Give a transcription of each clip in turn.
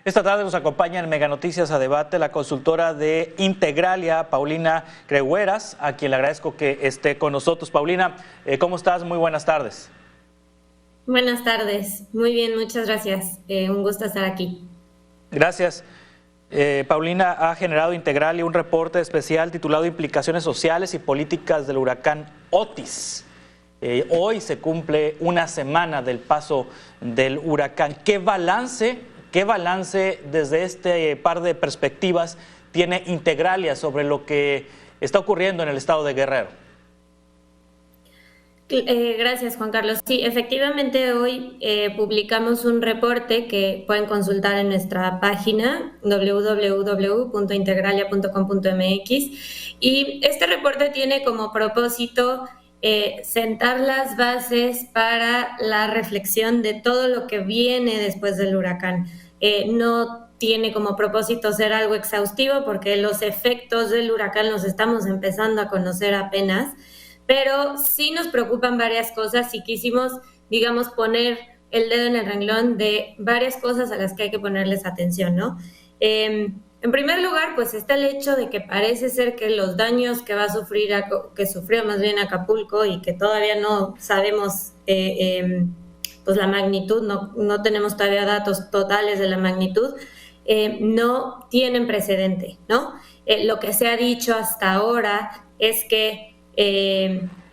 Esta tarde nos acompaña en Mega Noticias a Debate la consultora de Integralia, Paulina Crehueras, a quien le agradezco que esté con nosotros. Paulina, ¿cómo estás? Muy buenas tardes. Buenas tardes, muy bien, muchas gracias. Un gusto estar aquí. Gracias. Paulina, ha generado Integralia un reporte especial titulado Implicaciones sociales y políticas del huracán Otis. Hoy se cumple una semana del paso del huracán. ¿Qué balance desde este par de perspectivas tiene Integralia sobre lo que está ocurriendo en el estado de Guerrero? Gracias, Juan Carlos. Sí, efectivamente hoy publicamos un reporte que pueden consultar en nuestra página www.integralia.com.mx y este reporte tiene como propósito sentar las bases para la reflexión de todo lo que viene después del huracán. No tiene como propósito ser algo exhaustivo porque los efectos del huracán los estamos empezando a conocer apenas, pero sí nos preocupan varias cosas y quisimos, digamos, poner el dedo en el renglón de varias cosas a las que hay que ponerles atención, ¿no? En primer lugar, pues está el hecho de que parece ser que los daños que va a sufrir, que sufrió más bien Acapulco y que todavía no sabemos pues la magnitud, no tenemos todavía datos totales de la magnitud, no tienen precedente, ¿no? Lo que se ha dicho hasta ahora es que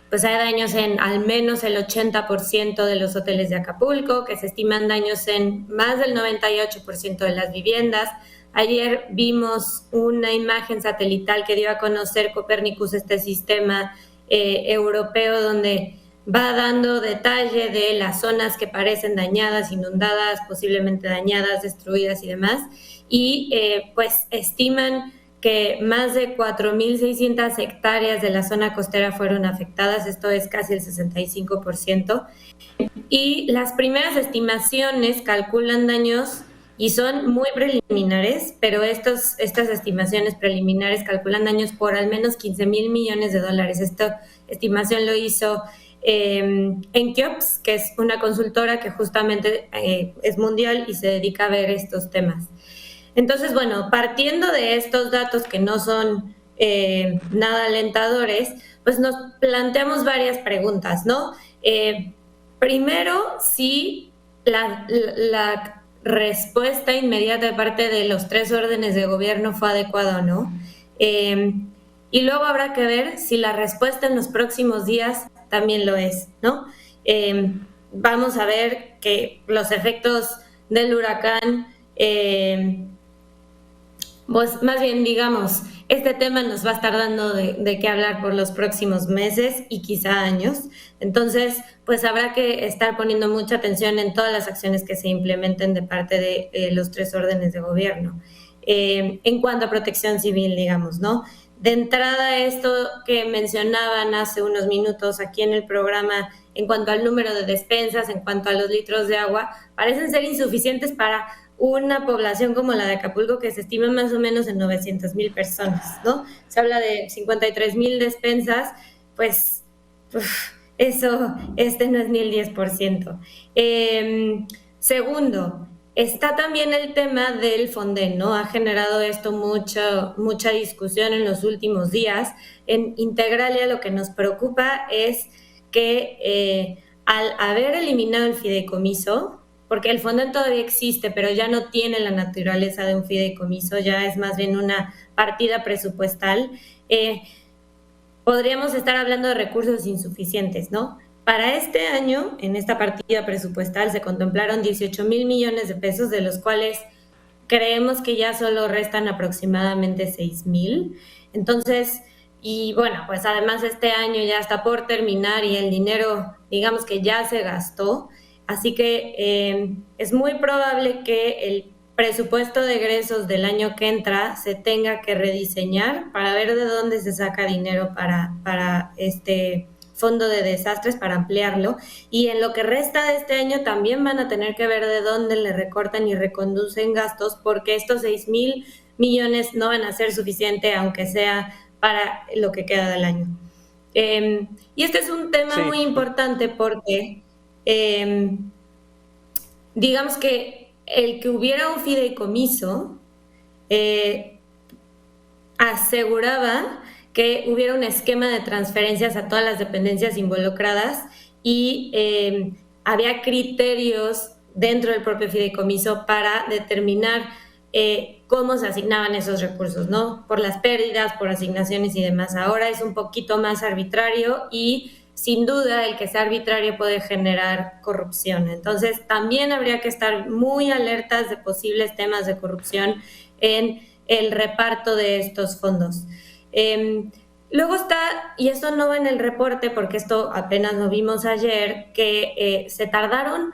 pues hay daños en al menos el 80% de los hoteles de Acapulco, que se estiman daños en más del 98% de las viviendas. Ayer vimos una imagen satelital que dio a conocer Copernicus, este sistema europeo donde va dando detalle de las zonas que parecen dañadas, inundadas, posiblemente dañadas, destruidas y demás. Y pues estiman que más de 4.600 hectáreas de la zona costera fueron afectadas, esto es casi el 65%. Y las primeras estimaciones calculan daños y son muy preliminares, pero estas estimaciones preliminares calculan daños por al menos 15,000 millones de dólares. Esta estimación lo hizo Enkiops, que es una consultora que justamente es mundial y se dedica a ver estos temas. Entonces, bueno, partiendo de estos datos que no son nada alentadores, pues nos planteamos varias preguntas, ¿no? Primero, si la respuesta inmediata de parte de los 3 órdenes de gobierno fue adecuada o no. Y luego habrá que ver si la respuesta en los próximos días también lo es, ¿no? Vamos a ver que los efectos del huracán, pues más bien digamos, este tema nos va a estar dando de qué hablar por los próximos meses y quizá años. Entonces, pues habrá que estar poniendo mucha atención en todas las acciones que se implementen de parte de los 3 órdenes de gobierno. En cuanto a protección civil, digamos, ¿no? De entrada, esto que mencionaban hace unos minutos aquí en el programa, en cuanto al número de despensas, en cuanto a los litros de agua, parecen ser insuficientes para una población como la de Acapulco que se estima más o menos en 900,000 personas, ¿no? Se habla de 53,000 despensas, pues eso no es ni el 10%. Segundo, está también el tema del Fonden, ¿no? Ha generado esto mucha discusión en los últimos días. En Integralia lo que nos preocupa es que al haber eliminado el fideicomiso, porque el Fonden todavía existe, pero ya no tiene la naturaleza de un fideicomiso, ya es más bien una partida presupuestal, podríamos estar hablando de recursos insuficientes, ¿no? Para este año, en esta partida presupuestal, se contemplaron 18,000 millones de pesos, de los cuales creemos que ya solo restan aproximadamente 6,000. Entonces, y bueno, pues además este año ya está por terminar y el dinero, digamos que ya se gastó. Así que es muy probable que el presupuesto de egresos del año que entra se tenga que rediseñar para ver de dónde se saca dinero para este fondo de desastres, para ampliarlo. Y en lo que resta de este año también van a tener que ver de dónde le recortan y reconducen gastos, porque estos 6,000 millones no van a ser suficientes, aunque sea para lo que queda del año. Y este es un tema muy importante porque digamos que el que hubiera un fideicomiso aseguraba que hubiera un esquema de transferencias a todas las dependencias involucradas y había criterios dentro del propio fideicomiso para determinar cómo se asignaban esos recursos, ¿no? Por las pérdidas, por asignaciones y demás. Ahora es un poquito más arbitrario y sin duda el que sea arbitrario puede generar corrupción. Entonces también habría que estar muy alertas de posibles temas de corrupción en el reparto de estos fondos. Luego está, y eso no va en el reporte porque esto apenas lo vimos ayer, que se tardaron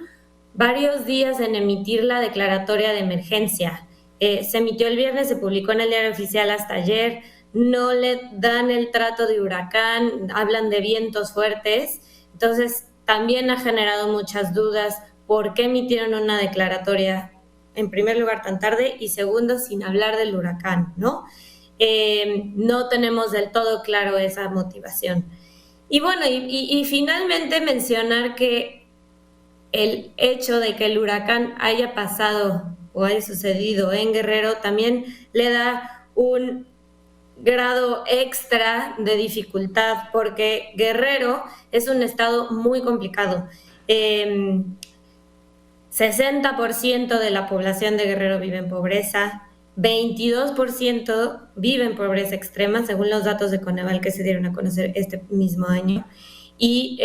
varios días en emitir la declaratoria de emergencia. Se emitió el viernes, se publicó en el diario oficial hasta ayer, no le dan el trato de huracán, hablan de vientos fuertes, entonces también ha generado muchas dudas por qué emitieron una declaratoria en primer lugar tan tarde y segundo sin hablar del huracán, ¿no? No tenemos del todo claro esa motivación. Y bueno, y finalmente mencionar que el hecho de que el huracán haya pasado o haya sucedido en Guerrero también le da un grado extra de dificultad porque Guerrero es un estado muy complicado. 60% de la población de Guerrero vive en pobreza, 22% vive en pobreza extrema, según los datos de Coneval que se dieron a conocer este mismo año. Y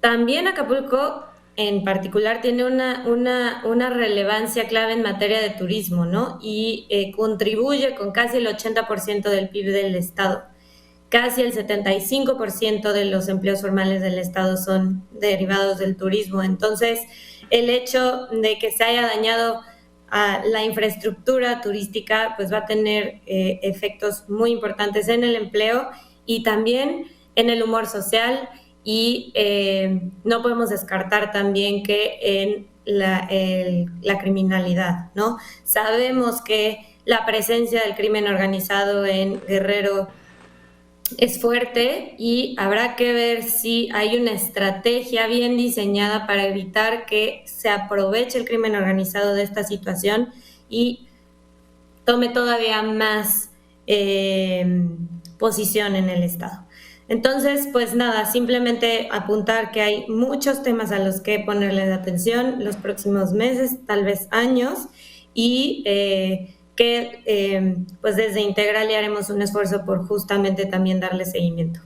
también Acapulco en particular tiene una relevancia clave en materia de turismo, ¿no? Y contribuye con casi el 80% del PIB del estado. Casi el 75% de los empleos formales del estado son derivados del turismo. Entonces, el hecho de que se haya dañado la infraestructura turística, pues va a tener efectos muy importantes en el empleo y también en el humor social y no podemos descartar también que en la criminalidad, ¿no? Sabemos que la presencia del crimen organizado en Guerrero es fuerte y habrá que ver si hay una estrategia bien diseñada para evitar que se aproveche el crimen organizado de esta situación y tome todavía más posición en el Estado. Entonces, pues nada, simplemente apuntar que hay muchos temas a los que ponerles atención los próximos meses, tal vez años, y que pues desde Integralia haremos un esfuerzo por justamente también darle seguimiento.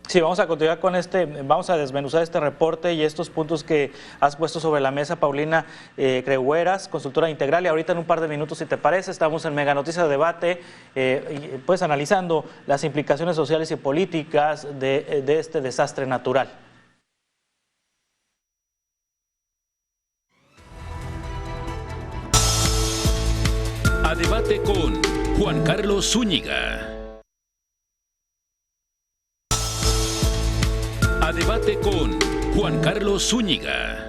Sí, vamos a continuar con vamos a desmenuzar este reporte y estos puntos que has puesto sobre la mesa, Paulina Creueras, consultora integral. Y ahorita en un par de minutos, si te parece, estamos en Mega Noticias de Debate, pues analizando las implicaciones sociales y políticas de este desastre natural. A debate con Juan Carlos Zúñiga. A debate con Juan Carlos Zúñiga.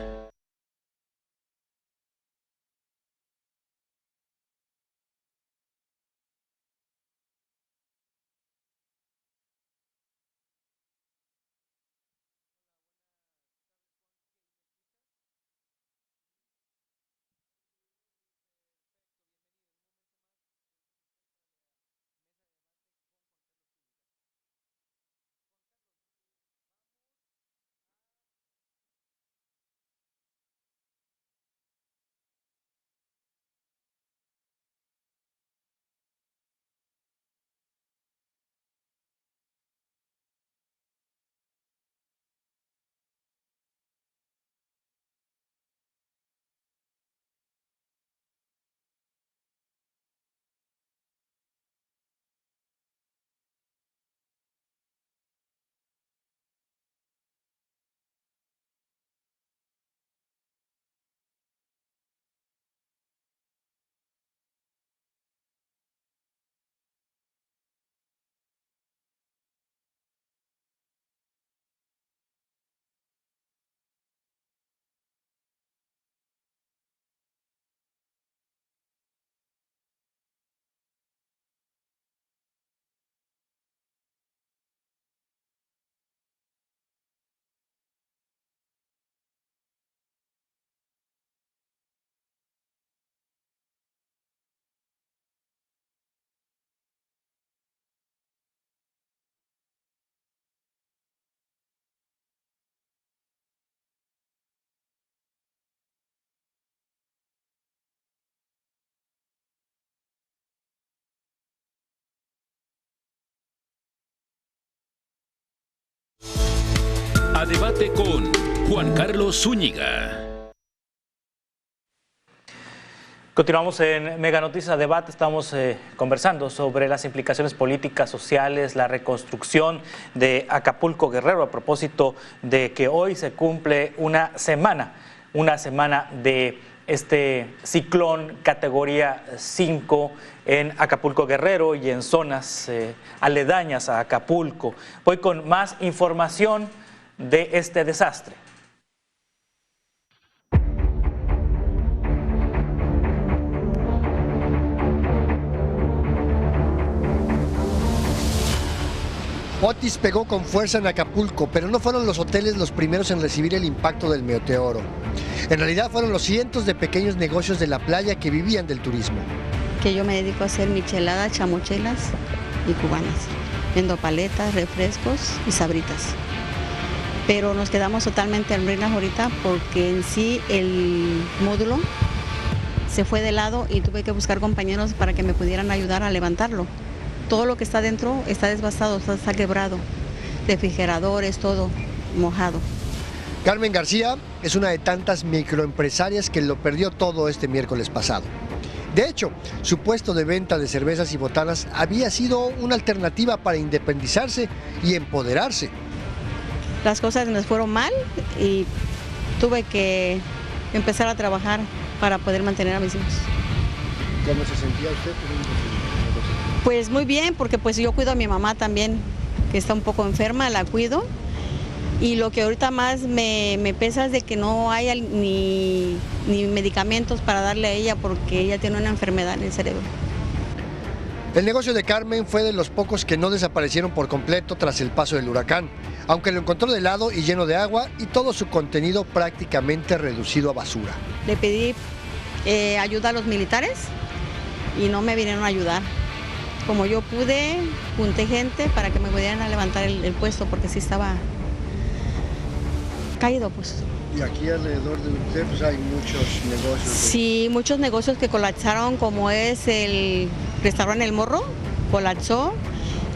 A Debate con Juan Carlos Zúñiga. Continuamos en Mega Noticias Debate, estamos conversando sobre las implicaciones políticas, sociales, la reconstrucción de Acapulco Guerrero a propósito de que hoy se cumple una semana de este ciclón categoría 5 en Acapulco Guerrero y en zonas aledañas a Acapulco. Voy con más información de este desastre. Otis pegó con fuerza en Acapulco, pero no fueron los hoteles los primeros en recibir el impacto del meteoro. En realidad fueron los cientos de pequeños negocios de la playa que vivían del turismo. Que yo me dedico a hacer micheladas, chamochelas y cubanas. Vendo paletas, refrescos y sabritas. Pero nos quedamos totalmente en ruinas ahorita porque en sí el módulo se fue de lado y tuve que buscar compañeros para que me pudieran ayudar a levantarlo. Todo lo que está dentro está devastado, está quebrado, refrigeradores, todo mojado. Carmen García es una de tantas microempresarias que lo perdió todo este miércoles pasado. De hecho, su puesto de venta de cervezas y botanas había sido una alternativa para independizarse y empoderarse. Las cosas nos fueron mal y tuve que empezar a trabajar para poder mantener a mis hijos. ¿Cómo se sentía usted? Pues muy bien, porque pues yo cuido a mi mamá también, que está un poco enferma, la cuido. Y lo que ahorita más me pesa es de que no haya ni medicamentos para darle a ella porque ella tiene una enfermedad en el cerebro. El negocio de Carmen fue de los pocos que no desaparecieron por completo tras el paso del huracán, aunque lo encontró de helado y lleno de agua y todo su contenido prácticamente reducido a basura. Le pedí ayuda a los militares y no me vinieron a ayudar. Como yo pude, junté gente para que me pudieran levantar el puesto porque sí estaba caído, pues. Y aquí alrededor de usted pues hay muchos negocios. Sí, muchos negocios que colapsaron, como es el restaurante El Morro, colapsó.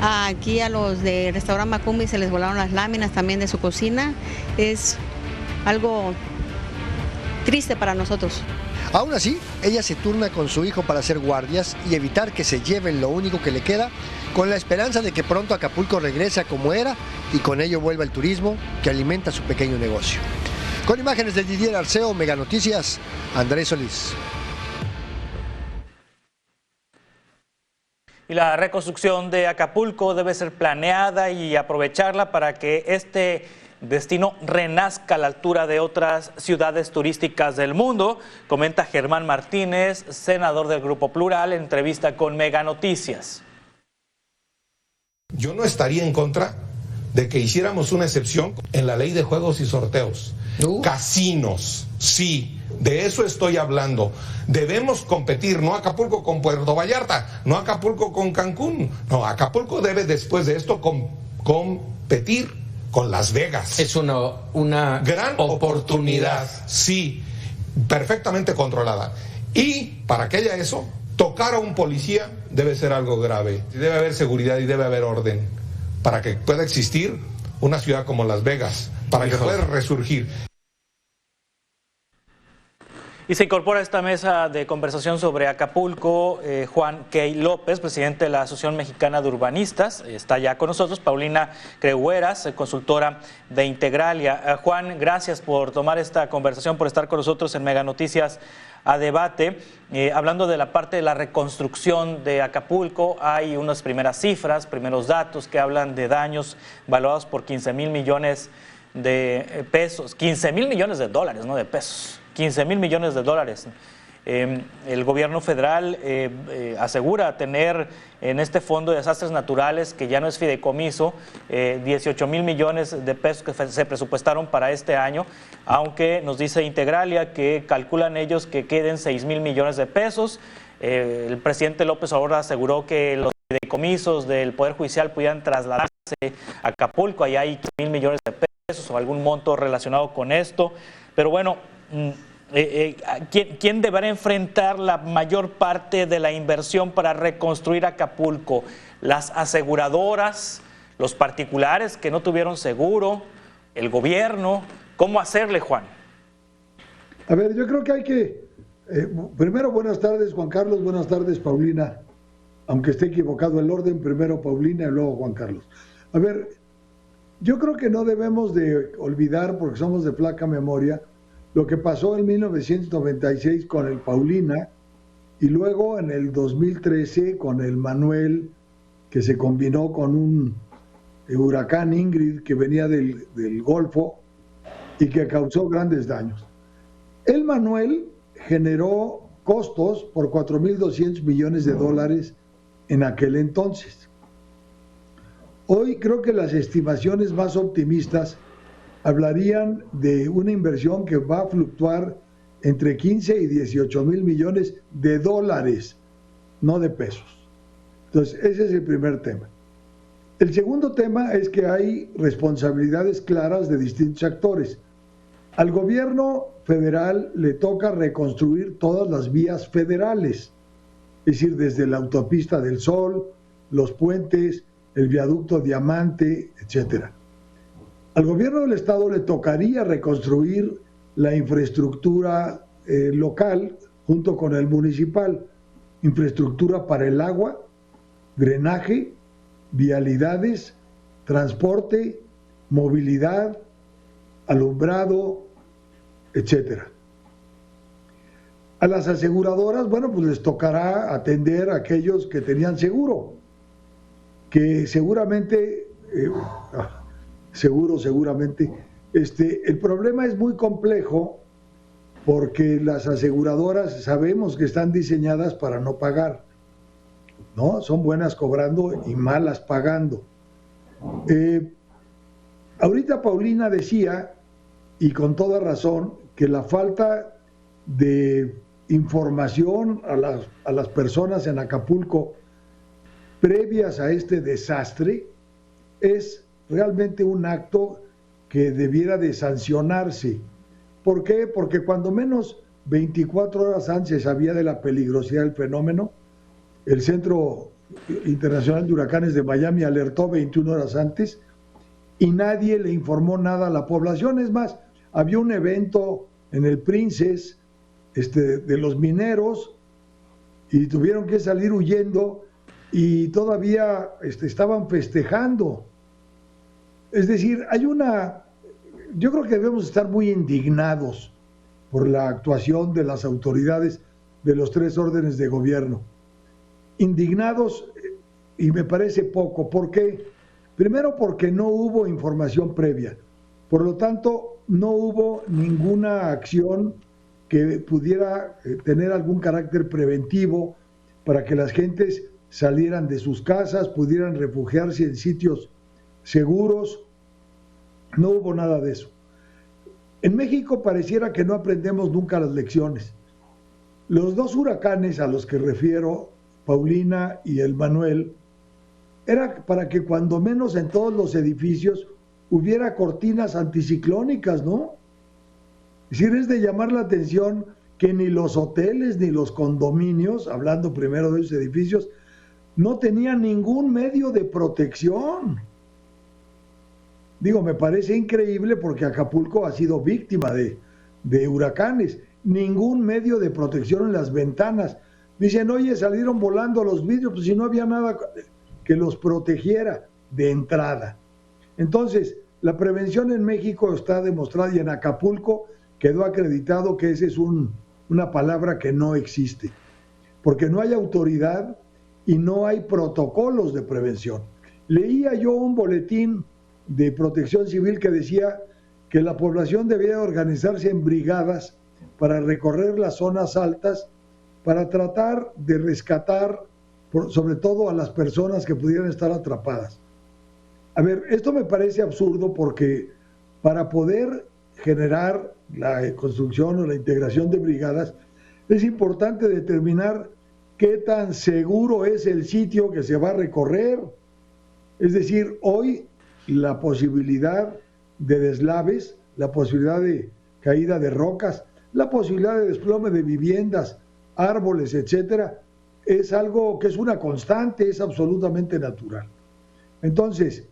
Aquí a los de restaurante Macumbi se les volaron las láminas también de su cocina. Es algo triste para nosotros. Aún así, ella se turna con su hijo para hacer guardias y evitar que se lleven lo único que le queda, con la esperanza de que pronto Acapulco regrese a como era y con ello vuelva el turismo que alimenta su pequeño negocio. Con imágenes de Didier Arceo, Mega Noticias, Andrés Solís. Y la reconstrucción de Acapulco debe ser planeada y aprovecharla para que este destino renazca a la altura de otras ciudades turísticas del mundo, comenta Germán Martínez, senador del Grupo Plural, en entrevista con Mega Noticias. Yo no estaría en contra de que hiciéramos una excepción en la ley de juegos y sorteos. Casinos, sí, de eso estoy hablando. Debemos competir, no Acapulco con Puerto Vallarta, no Acapulco con Cancún, no, Acapulco debe después de esto competir con Las Vegas. Es una gran oportunidad, sí, perfectamente controlada. Y para que haya eso, tocar a un policía debe ser algo grave. Debe haber seguridad y debe haber orden para que pueda existir una ciudad como Las Vegas, para que pueda resurgir. Y se incorpora a esta mesa de conversación sobre Acapulco Juan Key López, presidente de la Asociación Mexicana de Urbanistas. Está ya con nosotros Paulina Creueras, consultora de Integralia. Juan, gracias por tomar esta conversación, por estar con nosotros en Mega Noticias a Debate. Hablando de la parte de la reconstrucción de Acapulco, hay unas primeras cifras, primeros datos que hablan de daños valorados por 15,000 millones de pesos, 15,000 millones de dólares, no de pesos. 15,000 millones de dólares. El gobierno federal asegura tener en este fondo de desastres naturales, que ya no es fideicomiso, 18,000 millones de pesos que se presupuestaron para este año, aunque nos dice Integralia que calculan ellos que queden 6,000 millones de pesos. El presidente López Obrador aseguró que los fideicomisos del Poder Judicial pudieran trasladarse a Acapulco, allá hay 15,000 millones de pesos o algún monto relacionado con esto, pero bueno, ¿quién deberá enfrentar la mayor parte de la inversión para reconstruir Acapulco? ¿Las aseguradoras, los particulares que no tuvieron seguro el gobierno. ¿Cómo hacerle, Juan? A ver, yo creo que hay que... primero, buenas tardes, Juan Carlos, buenas tardes, Paulina. Aunque esté equivocado el orden, primero Paulina y luego Juan Carlos. A ver, yo creo que no debemos de olvidar, porque somos de flaca memoria, lo que pasó en 1996 con el Paulina y luego en el 2013 con el Manuel, que se combinó con un huracán Ingrid que venía del Golfo y que causó grandes daños. El Manuel generó costos por 4.200 millones de dólares en aquel entonces. Hoy creo que las estimaciones más optimistas hablarían de una inversión que va a fluctuar entre 15 y 18 mil millones de dólares, no de pesos. Entonces, ese es el primer tema. El segundo tema es que hay responsabilidades claras de distintos actores. Al gobierno federal le toca reconstruir todas las vías federales, es decir, desde la autopista del Sol, los puentes, el viaducto Diamante, etcétera. Al gobierno del estado le tocaría reconstruir la infraestructura local junto con el municipal, infraestructura para el agua, drenaje, vialidades, transporte, movilidad, alumbrado, etcétera. A las aseguradoras, bueno, pues les tocará atender a aquellos que tenían seguro, que seguramente, seguramente, el problema es muy complejo porque las aseguradoras sabemos que están diseñadas para no pagar, ¿no? Son buenas cobrando y malas pagando. Ahorita Paulina decía, y con toda razón, que la falta de información a las personas en Acapulco previas a este desastre es realmente un acto que debiera de sancionarse. ¿Por qué? Porque cuando menos 24 horas antes sabía de la peligrosidad del fenómeno. El Centro Internacional de Huracanes de Miami alertó 21 horas antes y nadie le informó nada a la población. Es más, había un evento en el Princess de los mineros y tuvieron que salir huyendo y todavía estaban festejando. Es decir, yo creo que debemos estar muy indignados por la actuación de las autoridades de los tres órdenes de gobierno. Indignados, y me parece poco. ¿Por qué? Primero, porque no hubo información previa. Por lo tanto, no hubo ninguna acción que pudiera tener algún carácter preventivo para que las gentes salieran de sus casas, pudieran refugiarse en sitios seguros. No hubo nada de eso. En México pareciera que no aprendemos nunca las lecciones. Los dos huracanes a los que refiero, Paulina y el Manuel, era para que cuando menos en todos los edificios hubiera cortinas anticiclónicas, ¿no? Es decir, es de llamar la atención que ni los hoteles ni los condominios, hablando primero de esos edificios, no tenían ningún medio de protección. Digo, me parece increíble porque Acapulco ha sido víctima de huracanes. Ningún medio de protección en las ventanas. Dicen, oye, salieron volando los vidrios, pues si no había nada que los protegiera de entrada. Entonces, la prevención en México está demostrada y en Acapulco quedó acreditado que esa es una palabra que no existe, porque no hay autoridad y no hay protocolos de prevención. Leía yo un boletín de Protección Civil que decía que la población debía organizarse en brigadas para recorrer las zonas altas para tratar de rescatar, sobre todo a las personas que pudieran estar atrapadas. A ver, esto me parece absurdo porque para poder generar la construcción o la integración de brigadas es importante determinar qué tan seguro es el sitio que se va a recorrer. Es decir, hoy la posibilidad de deslaves, la posibilidad de caída de rocas, la posibilidad de desplome de viviendas, árboles, etcétera, es algo que es una constante, es absolutamente natural. Entonces,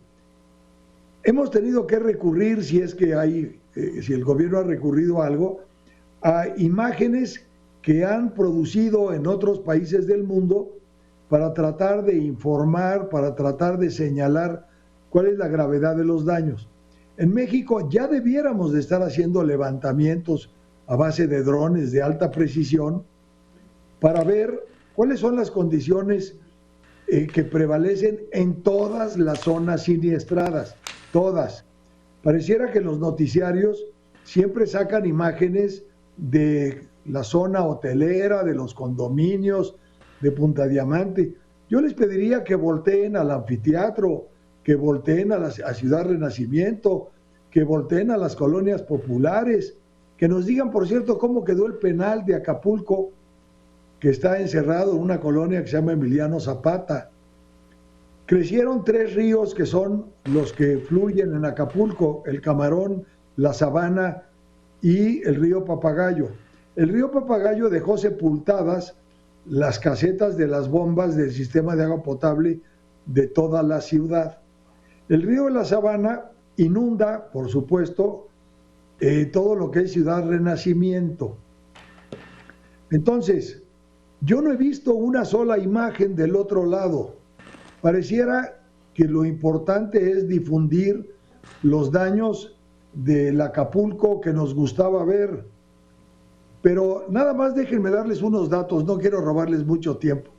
hemos tenido que recurrir, si es que hay, si el gobierno ha recurrido a algo, a imágenes que han producido en otros países del mundo para tratar de informar, para tratar de señalar cuál es la gravedad de los daños. En México ya debiéramos de estar haciendo levantamientos a base de drones de alta precisión para ver cuáles son las condiciones que prevalecen en todas las zonas siniestradas, todas. Pareciera que los noticiarios siempre sacan imágenes de la zona hotelera, de los condominios, de Punta Diamante. Yo les pediría que volteen al anfiteatro, que volteen a Ciudad Renacimiento, que volteen a las colonias populares, que nos digan, por cierto, cómo quedó el penal de Acapulco, que está encerrado en una colonia que se llama Emiliano Zapata. Crecieron 3 ríos que son los que fluyen en Acapulco, el Camarón, la Sabana y el río Papagayo. El río Papagayo dejó sepultadas las casetas de las bombas del sistema de agua potable de toda la ciudad. El río de la Sabana inunda, por supuesto, todo lo que es Ciudad Renacimiento. Entonces, yo no he visto una sola imagen del otro lado. Pareciera que lo importante es difundir los daños del Acapulco que nos gustaba ver. Pero nada más déjenme darles unos datos, no quiero robarles mucho tiempo.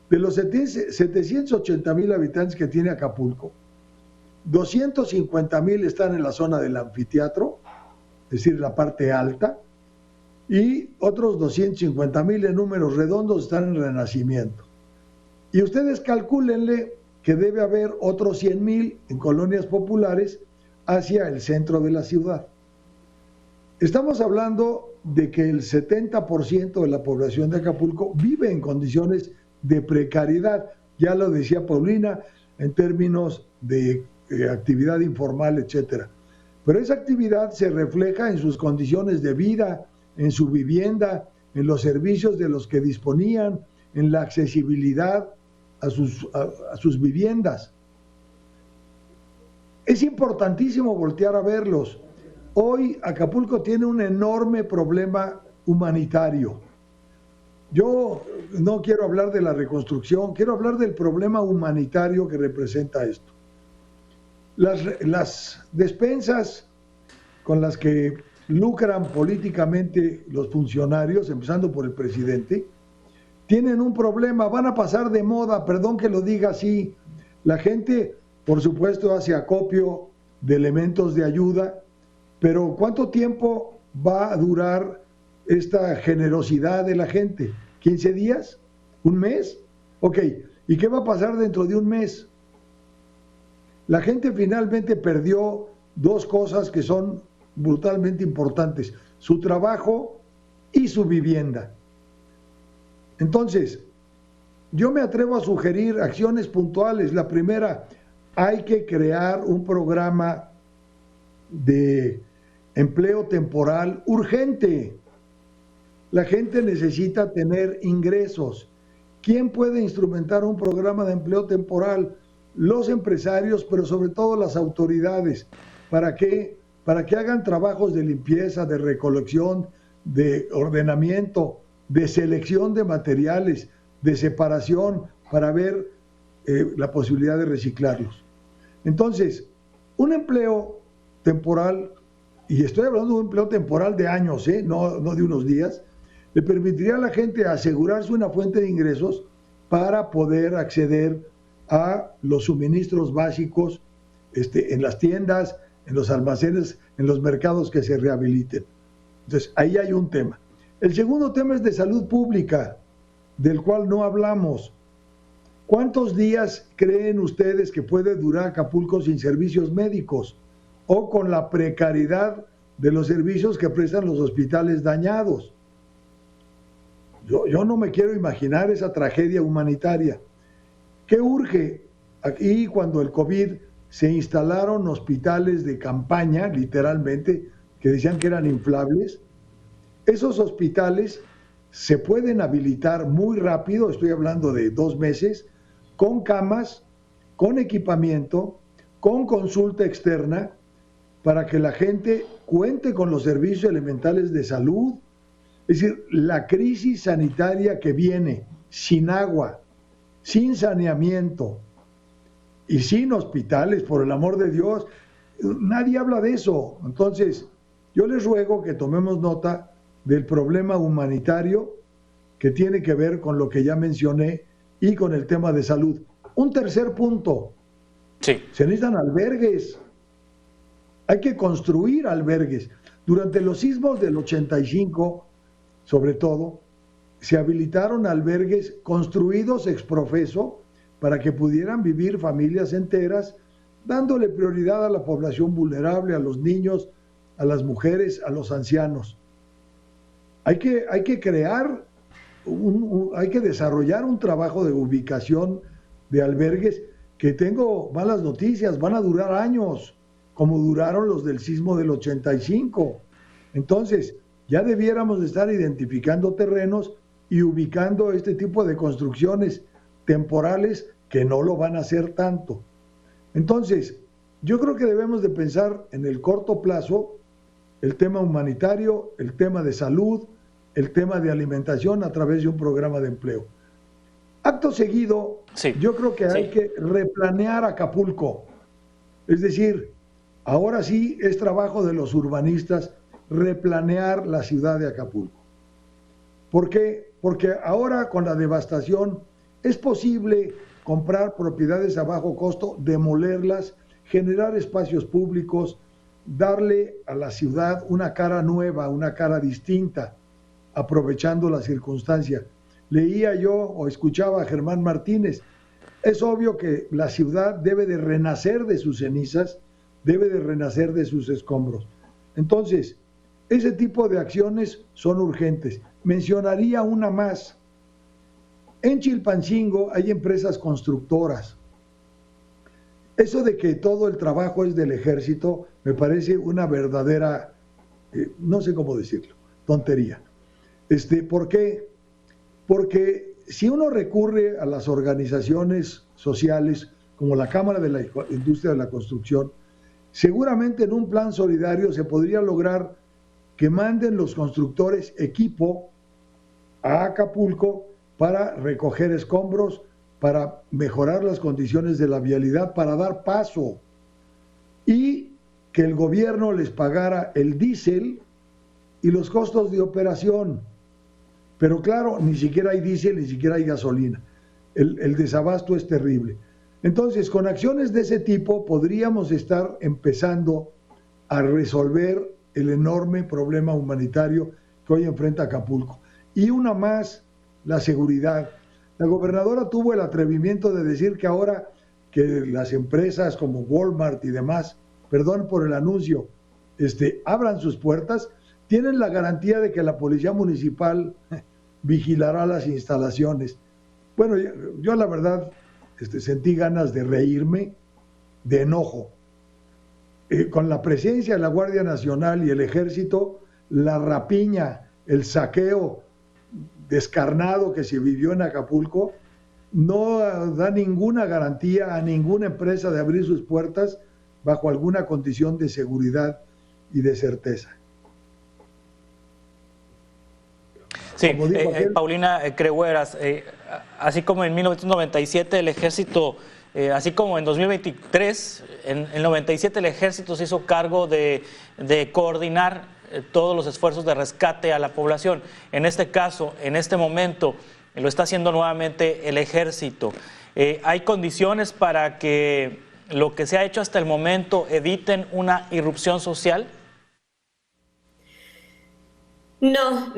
De los 780,000 habitantes que tiene Acapulco, 250,000 están en la zona del anfiteatro, es decir, la parte alta, y otros 250,000 en números redondos están en Renacimiento. Y ustedes calcúlenle que debe haber otros 100,000 en colonias populares hacia el centro de la ciudad. Estamos hablando de que el 70% de la población de Acapulco vive en condiciones de precariedad, ya lo decía Paulina, en términos de actividad informal, etcétera. Pero esa actividad se refleja en sus condiciones de vida, en su vivienda, en los servicios de los que disponían, en la accesibilidad a sus viviendas. Es importantísimo voltear a verlos. Hoy Acapulco tiene un enorme problema humanitario. Yo no quiero hablar de la reconstrucción, quiero hablar del problema humanitario que representa esto. Las despensas con las que lucran políticamente los funcionarios, empezando por el presidente, tienen un problema, van a pasar de moda, perdón que lo diga así. La gente, por supuesto, hace acopio de elementos de ayuda, pero ¿cuánto tiempo va a durar esta generosidad de la gente? ¿15 días? ¿Un mes? Ok, ¿y qué va a pasar dentro de un mes? La gente finalmente perdió 2 cosas que son brutalmente importantes: su trabajo y su vivienda. Entonces, yo me atrevo a sugerir acciones puntuales. La primera, hay que crear un programa de empleo temporal urgente. La gente necesita tener ingresos. ¿Quién puede instrumentar un programa de empleo temporal? Los empresarios, pero sobre todo las autoridades. ¿Para qué? Para que hagan trabajos de limpieza, de recolección, de ordenamiento, de selección de materiales, de separación, para ver la posibilidad de reciclarlos. Entonces, un empleo temporal, y estoy hablando de un empleo temporal de años, no de unos días, le permitiría a la gente asegurarse una fuente de ingresos para poder acceder a los suministros básicos en las tiendas, en los almacenes, en los mercados que se rehabiliten. Entonces, ahí hay un tema. El segundo tema es de salud pública, del cual no hablamos. ¿Cuántos días creen ustedes que puede durar Acapulco sin servicios médicos o con la precariedad de los servicios que prestan los hospitales dañados? Yo no me quiero imaginar esa tragedia humanitaria. ¿Qué urge? Aquí, cuando el COVID, se instalaron hospitales de campaña, literalmente, que decían que eran inflables. Esos hospitales se pueden habilitar muy rápido, estoy hablando de 2 meses, con camas, con equipamiento, con consulta externa para que la gente cuente con los servicios elementales de salud. Es decir, la crisis sanitaria que viene sin agua, sin saneamiento y sin hospitales, por el amor de Dios, nadie habla de eso. Entonces, yo les ruego que tomemos nota del problema humanitario que tiene que ver con lo que ya mencioné y con el tema de salud. Un tercer punto, sí. Se necesitan albergues. Hay que construir albergues. Durante los sismos del 85, sobre todo, se habilitaron albergues construidos ex profeso para que pudieran vivir familias enteras, dándole prioridad a la población vulnerable, a los niños, a las mujeres, a los ancianos. Hay que crear, hay que desarrollar un trabajo de ubicación de albergues que tengo malas noticias, van a durar años, como duraron los del sismo del 85. Entonces, ya debiéramos estar identificando terrenos y ubicando este tipo de construcciones temporales que no lo van a hacer tanto. Entonces, yo creo que debemos de pensar en el corto plazo el tema humanitario, el tema de salud, el tema de alimentación a través de un programa de empleo. Acto seguido, sí, yo creo que hay que replanear Acapulco. Es decir, ahora sí es trabajo de los urbanistas replanear la ciudad de Acapulco. ¿Por qué? Porque ahora con la devastación es posible comprar propiedades a bajo costo, demolerlas, generar espacios públicos, darle a la ciudad una cara nueva, una cara distinta, aprovechando la circunstancia. Leía yo o escuchaba a Germán Martínez, es obvio que la ciudad debe de renacer de sus cenizas, debe de renacer de sus escombros. Entonces, ese tipo de acciones son urgentes. Mencionaría una más. En Chilpancingo hay empresas constructoras. Eso de que todo el trabajo es del ejército me parece una verdadera, no sé cómo decirlo, tontería. ¿Por qué? Porque si uno recurre a las organizaciones sociales como la Cámara de la Industria de la Construcción, seguramente en un plan solidario se podría lograr que manden los constructores equipo a Acapulco para recoger escombros, para mejorar las condiciones de la vialidad, para dar paso, y que el gobierno les pagara el diésel y los costos de operación. Pero claro, ni siquiera hay diésel, ni siquiera hay gasolina. El desabasto es terrible. Entonces, con acciones de ese tipo podríamos estar empezando a resolver el enorme problema humanitario que hoy enfrenta Acapulco. Y una más, la seguridad. La gobernadora tuvo el atrevimiento de decir que ahora que las empresas como Walmart y demás, perdón por el anuncio, abran sus puertas, tienen la garantía de que la policía municipal vigilará las instalaciones. Bueno, yo la verdad sentí ganas de reírme, de enojo. Con la presencia de la Guardia Nacional y el Ejército, la rapiña, el saqueo descarnado que se vivió en Acapulco, no da ninguna garantía a ninguna empresa de abrir sus puertas bajo alguna condición de seguridad y de certeza. Sí, Paulina Crehueras, así como en 1997 el Ejército, así como en 2023, en el 97 el Ejército se hizo cargo de coordinar todos los esfuerzos de rescate a la población. En este caso, en este momento, lo está haciendo nuevamente el Ejército. ¿Hay condiciones para que lo que se ha hecho hasta el momento eviten una irrupción social? No,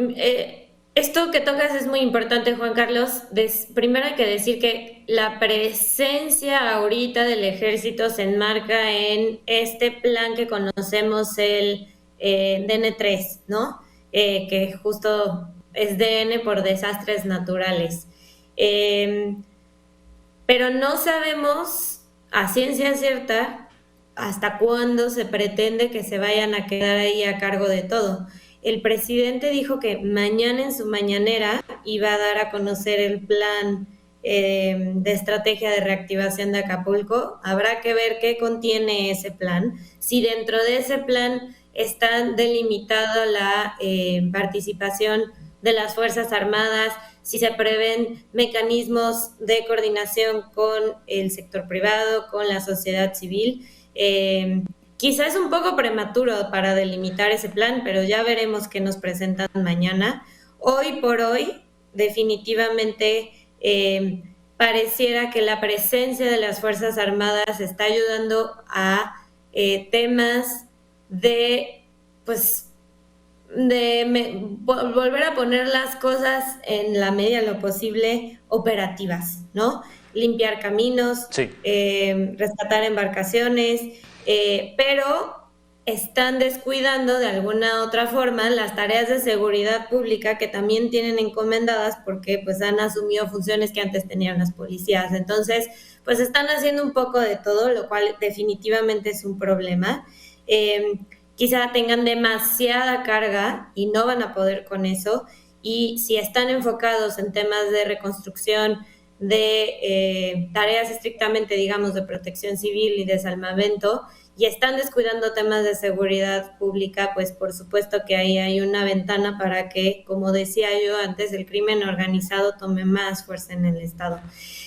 esto que tocas es muy importante, Juan Carlos. Primero hay que decir que la presencia ahorita del Ejército se enmarca en este plan que conocemos, el DN3, ¿no? Que justo es DN por desastres naturales. Pero no sabemos a ciencia cierta hasta cuándo se pretende que se vayan a quedar ahí a cargo de todo. El presidente dijo que mañana en su mañanera iba a dar a conocer el plan de estrategia de reactivación de Acapulco. Habrá que ver qué contiene ese plan. Si dentro de ese plan está delimitada la participación de las Fuerzas Armadas, si se prevén mecanismos de coordinación con el sector privado, con la sociedad civil. Quizás es un poco prematuro para delimitar ese plan, pero ya veremos qué nos presentan mañana. Hoy por hoy, definitivamente, pareciera que la presencia de las Fuerzas Armadas está ayudando a temas de, pues, volver a poner las cosas en la medida de lo posible operativas, ¿no? Limpiar caminos, sí. Rescatar embarcaciones, pero están descuidando de alguna otra forma las tareas de seguridad pública que también tienen encomendadas porque pues han asumido funciones que antes tenían las policías. Entonces, pues están haciendo un poco de todo, lo cual definitivamente es un problema. Quizá tengan demasiada carga y no van a poder con eso. Y si están enfocados en temas de reconstrucción, de tareas estrictamente, digamos, de protección civil y de salvamento, y están descuidando temas de seguridad pública, pues por supuesto que ahí hay una ventana para que, como decía yo antes, el crimen organizado tome más fuerza en el Estado.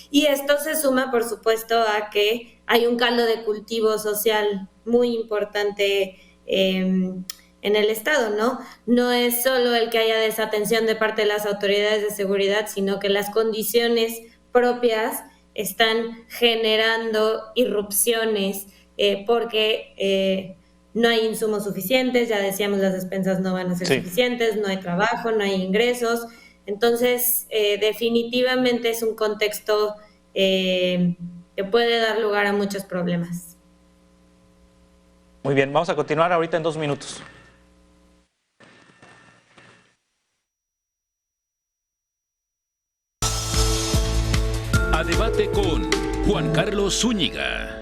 Y esto se suma, por supuesto, a que hay un caldo de cultivo social muy importante en el Estado, ¿no? No es solo el que haya desatención de parte de las autoridades de seguridad, sino que las condiciones propias están generando irrupciones porque no hay insumos suficientes, ya decíamos, las despensas no van a ser suficientes, no hay trabajo, no hay ingresos. Entonces, definitivamente es un contexto que puede dar lugar a muchos problemas. Muy bien, vamos a continuar ahorita en 2 minutos. A debate con Juan Carlos Zúñiga.